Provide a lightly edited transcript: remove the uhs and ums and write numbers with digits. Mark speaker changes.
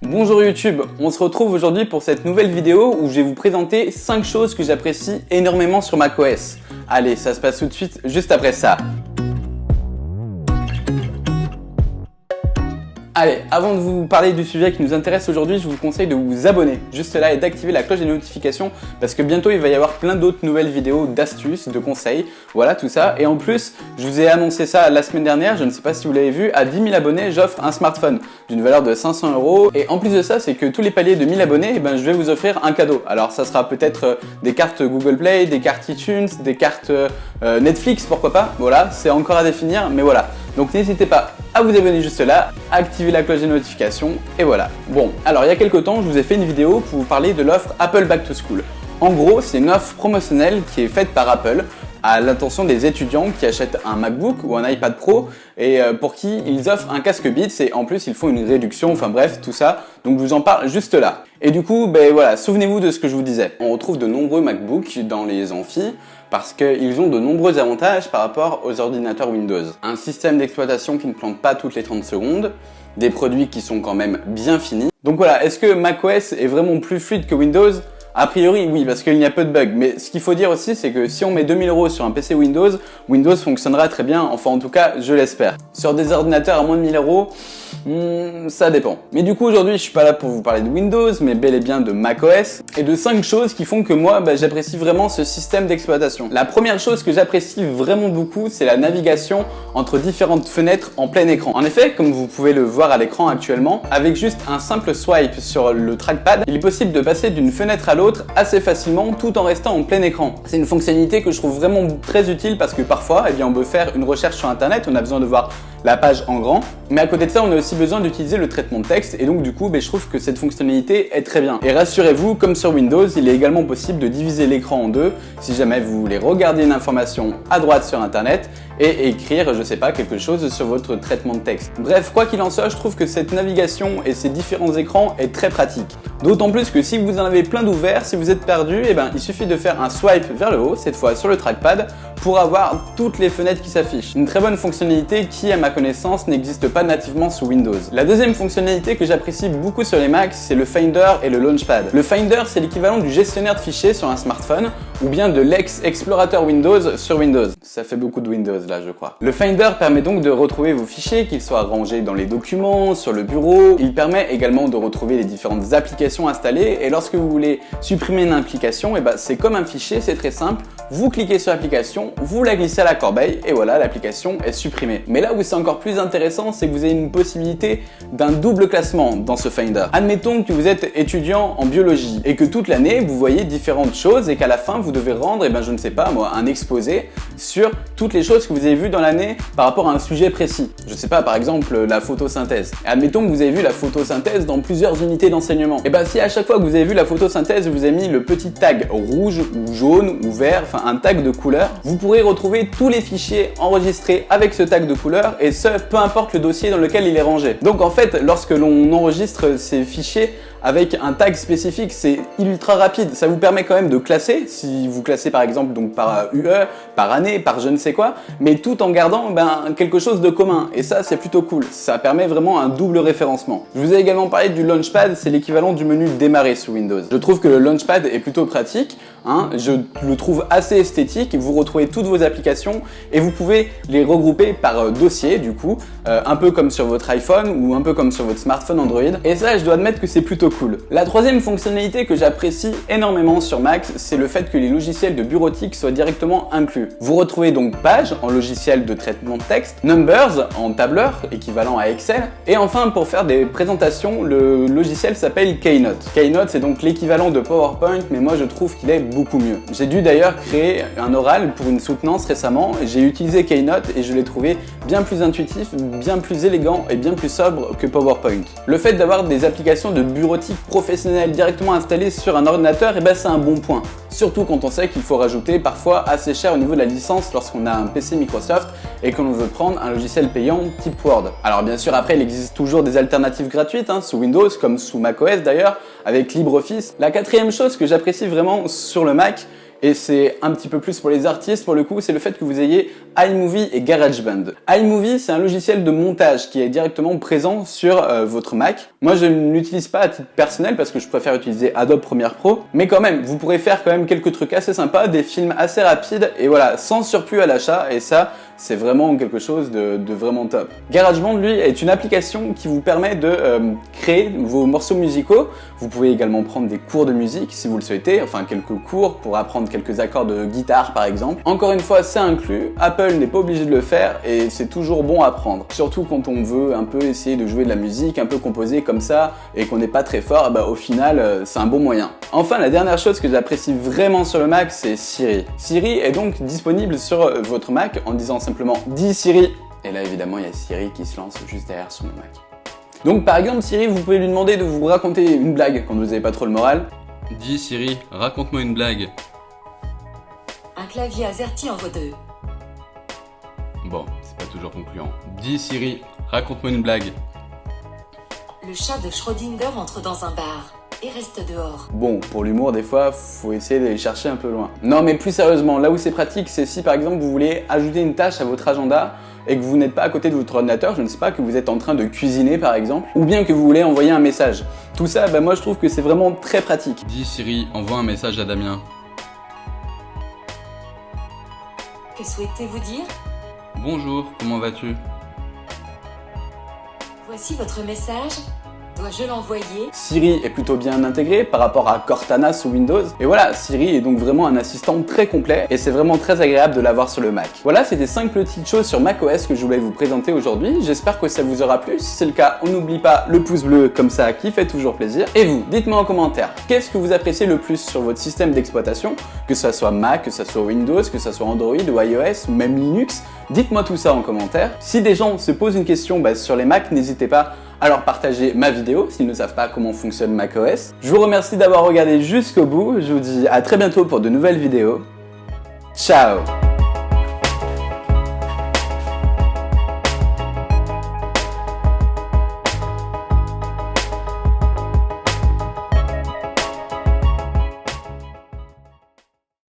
Speaker 1: Bonjour YouTube, on se retrouve aujourd'hui pour cette nouvelle vidéo où je vais vous présenter 5 choses que j'apprécie énormément sur macOS. Allez, ça se passe tout de suite, juste après ça. Allez, avant de vous parler du sujet qui nous intéresse aujourd'hui, je vous conseille de vous abonner juste là et d'activer la cloche des notifications parce que bientôt il va y avoir plein d'autres nouvelles vidéos d'astuces, de conseils, voilà tout ça. Et en plus, je vous ai annoncé ça la semaine dernière, je ne sais pas si vous l'avez vu, à 10 000 abonnés, j'offre un smartphone d'une valeur de 500 €. Et en plus de ça, c'est que tous les paliers de 1000 abonnés, je vais vous offrir un cadeau. Alors ça sera peut-être des cartes Google Play, des cartes iTunes, des cartes Netflix, pourquoi pas. Voilà, c'est encore à définir, mais voilà. Donc n'hésitez pas à vous abonner juste là, activer la cloche des notifications et voilà. Bon, alors il y a quelques temps, je vous ai fait une vidéo pour vous parler de l'offre Apple Back to School. En gros, c'est une offre promotionnelle qui est faite par Apple à l'intention des étudiants qui achètent un MacBook ou un iPad Pro et pour qui ils offrent un casque Beats et en plus ils font une réduction, enfin bref, tout ça. Donc je vous en parle juste là. Et du coup, voilà, souvenez-vous de ce que je vous disais. On retrouve de nombreux MacBooks dans les amphis parce qu'ils ont de nombreux avantages par rapport aux ordinateurs Windows. Un système d'exploitation qui ne plante pas toutes les 30 secondes, des produits qui sont quand même bien finis. Donc voilà, est-ce que macOS est vraiment plus fluide que Windows ? A priori, oui, parce qu'il y a peu de bugs. Mais ce qu'il faut dire aussi, c'est que si on met 2000 € sur un PC Windows, Windows fonctionnera très bien. Enfin, en tout cas, je l'espère. Sur des ordinateurs à moins de 1000 €, ça dépend. Mais du coup, aujourd'hui, je suis pas là pour vous parler de Windows, mais bel et bien de macOS et de 5 choses qui font que moi, j'apprécie vraiment ce système d'exploitation. La première chose que j'apprécie vraiment beaucoup, c'est la navigation entre différentes fenêtres en plein écran. En effet, comme vous pouvez le voir à l'écran actuellement, avec juste un simple swipe sur le trackpad, il est possible de passer d'une fenêtre à l'autre assez facilement tout en restant en plein écran. C'est une fonctionnalité que je trouve vraiment très utile parce que parfois, on veut faire une recherche sur internet, on a besoin de voir la page en grand, mais à côté de ça, on a aussi besoin d'utiliser le traitement de texte et donc du coup, je trouve que cette fonctionnalité est très bien. Et rassurez-vous, comme sur Windows, il est également possible de diviser l'écran en deux si jamais vous voulez regarder une information à droite sur internet et écrire, je sais pas, quelque chose sur votre traitement de texte. Bref, quoi qu'il en soit, je trouve que cette navigation et ces différents écrans est très pratique. D'autant plus que si vous en avez plein d'ouverts, si vous êtes perdu, il suffit de faire un swipe vers le haut, cette fois sur le trackpad, pour avoir toutes les fenêtres qui s'affichent. Une très bonne fonctionnalité qui, à ma connaissance, n'existe pas nativement sous Windows. La deuxième fonctionnalité que j'apprécie beaucoup sur les Macs, c'est le Finder et le Launchpad. Le Finder, c'est l'équivalent du gestionnaire de fichiers sur un smartphone, ou bien de l'ex-explorateur Windows sur Windows. Ça fait beaucoup de Windows là, je crois. Le Finder permet donc de retrouver vos fichiers, qu'ils soient rangés dans les documents, sur le bureau. Il permet également de retrouver les différentes applications installées, et lorsque vous voulez supprimer une application, c'est comme un fichier, c'est très simple. Vous cliquez sur l'application, vous la glissez à la corbeille, et voilà, l'application est supprimée. Mais là où c'est encore plus intéressant, c'est que vous avez une possibilité d'un double classement dans ce Finder. Admettons que vous êtes étudiant en biologie, et que toute l'année, vous voyez différentes choses, et qu'à la fin, vous devez rendre, je ne sais pas moi, un exposé sur toutes les choses que vous avez vues dans l'année par rapport à un sujet précis. Je sais pas, par exemple, la photosynthèse. Et admettons que vous avez vu la photosynthèse dans plusieurs unités d'enseignement. Si à chaque fois que vous avez vu la photosynthèse, vous avez mis le petit tag rouge ou jaune ou vert, enfin un tag de couleur, vous pourrez retrouver tous les fichiers enregistrés avec ce tag de couleur et ce, peu importe le dossier dans lequel il est rangé. Donc en fait, lorsque l'on enregistre ces fichiers avec un tag spécifique, c'est ultra rapide. Ça vous permet quand même de classer, si vous classez par exemple par UE, par année, par je ne sais quoi, mais tout en gardant quelque chose de commun. Et ça, c'est plutôt cool. Ça permet vraiment un double référencement. Je vous ai également parlé du Launchpad, c'est l'équivalent du menu démarrer sous Windows. Je trouve que le Launchpad est plutôt pratique. Je le trouve assez esthétique. Vous retrouvez toutes vos applications et vous pouvez les regrouper par dossier, du coup, un peu comme sur votre iPhone ou un peu comme sur votre smartphone Android. Et ça, je dois admettre que c'est plutôt cool. La troisième fonctionnalité que j'apprécie énormément sur Mac, c'est le fait que les logiciels de bureautique soient directement inclus. Vous retrouvez donc Page en logiciel de traitement de texte, Numbers en tableur, équivalent à Excel, et enfin pour faire des présentations, le logiciel s'appelle Keynote. Keynote, c'est donc l'équivalent de PowerPoint, mais moi je trouve qu'il est beaucoup mieux. J'ai dû d'ailleurs créer un oral pour une soutenance récemment, j'ai utilisé Keynote et je l'ai trouvé bien plus intuitif, bien plus élégant et bien plus sobre que PowerPoint. Le fait d'avoir des applications de bureautique professionnelle directement installées sur un ordinateur, c'est un bon point. Surtout quand on sait qu'il faut rajouter parfois assez cher au niveau de la licence lorsqu'on a un PC Microsoft et que l'on veut prendre un logiciel payant type Word. Alors bien sûr, après il existe toujours des alternatives gratuites sous Windows comme sous macOS d'ailleurs avec LibreOffice. La quatrième chose que j'apprécie vraiment sur le Mac, et c'est un petit peu plus pour les artistes pour le coup, c'est le fait que vous ayez iMovie et GarageBand. iMovie, c'est un logiciel de montage qui est directement présent sur votre Mac. Moi, je ne l'utilise pas à titre personnel parce que je préfère utiliser Adobe Premiere Pro, mais quand même, vous pourrez faire quand même quelques trucs assez sympas, des films assez rapides et voilà, sans surplus à l'achat, et ça, c'est vraiment quelque chose de vraiment top. GarageBand, lui, est une application qui vous permet de créer vos morceaux musicaux. Vous pouvez également prendre des cours de musique si vous le souhaitez, enfin quelques cours pour apprendre quelques accords de guitare par exemple. Encore une fois, c'est inclus, Apple n'est pas obligé de le faire et c'est toujours bon à prendre. Surtout quand on veut un peu essayer de jouer de la musique, un peu composer comme ça et qu'on n'est pas très fort, bah, au final, c'est un bon moyen. Enfin, la dernière chose que j'apprécie vraiment sur le Mac, c'est Siri. Siri est donc disponible sur votre Mac en disant simplement « Dis Siri ». Et là, évidemment, il y a Siri qui se lance juste derrière sur mon Mac. Donc par exemple, Siri, vous pouvez lui demander de vous raconter une blague quand vous n'avez pas trop le moral.
Speaker 2: Dis Siri, raconte-moi une blague.
Speaker 3: Un clavier AZERTY en vaut deux.
Speaker 2: Bon, c'est pas toujours concluant. Dis Siri, raconte-moi une blague.
Speaker 3: Le chat de Schrödinger entre dans un bar et reste dehors.
Speaker 1: Bon, pour l'humour, des fois, faut essayer d'aller chercher un peu loin. Non, mais plus sérieusement, là où c'est pratique, c'est si par exemple vous voulez ajouter une tâche à votre agenda et que vous n'êtes pas à côté de votre ordinateur, je ne sais pas, que vous êtes en train de cuisiner par exemple, ou bien que vous voulez envoyer un message. Tout ça, bah, moi je trouve que c'est vraiment très pratique.
Speaker 2: Dis Siri, envoie un message à Damien.
Speaker 3: Que souhaitez-vous dire?
Speaker 2: Bonjour, comment vas-tu?
Speaker 3: Voici votre message. Dois-je l'envoyer?
Speaker 1: Siri est plutôt bien intégré par rapport à Cortana sous Windows. Et voilà, Siri est donc vraiment un assistant très complet et c'est vraiment très agréable de l'avoir sur le Mac. Voilà, c'était 5 petites choses sur macOS que je voulais vous présenter aujourd'hui. J'espère que ça vous aura plu. Si c'est le cas, on n'oublie pas le pouce bleu comme ça qui fait toujours plaisir. Et vous, dites-moi en commentaire, qu'est-ce que vous appréciez le plus sur votre système d'exploitation? Que ça soit Mac, que ça soit Windows, que ça soit Android ou iOS ou même Linux. Dites-moi tout ça en commentaire. Si des gens se posent une question sur les Macs, n'hésitez pas à leur partager ma vidéo s'ils ne savent pas comment fonctionne macOS. Je vous remercie d'avoir regardé jusqu'au bout. Je vous dis à très bientôt pour de nouvelles vidéos. Ciao!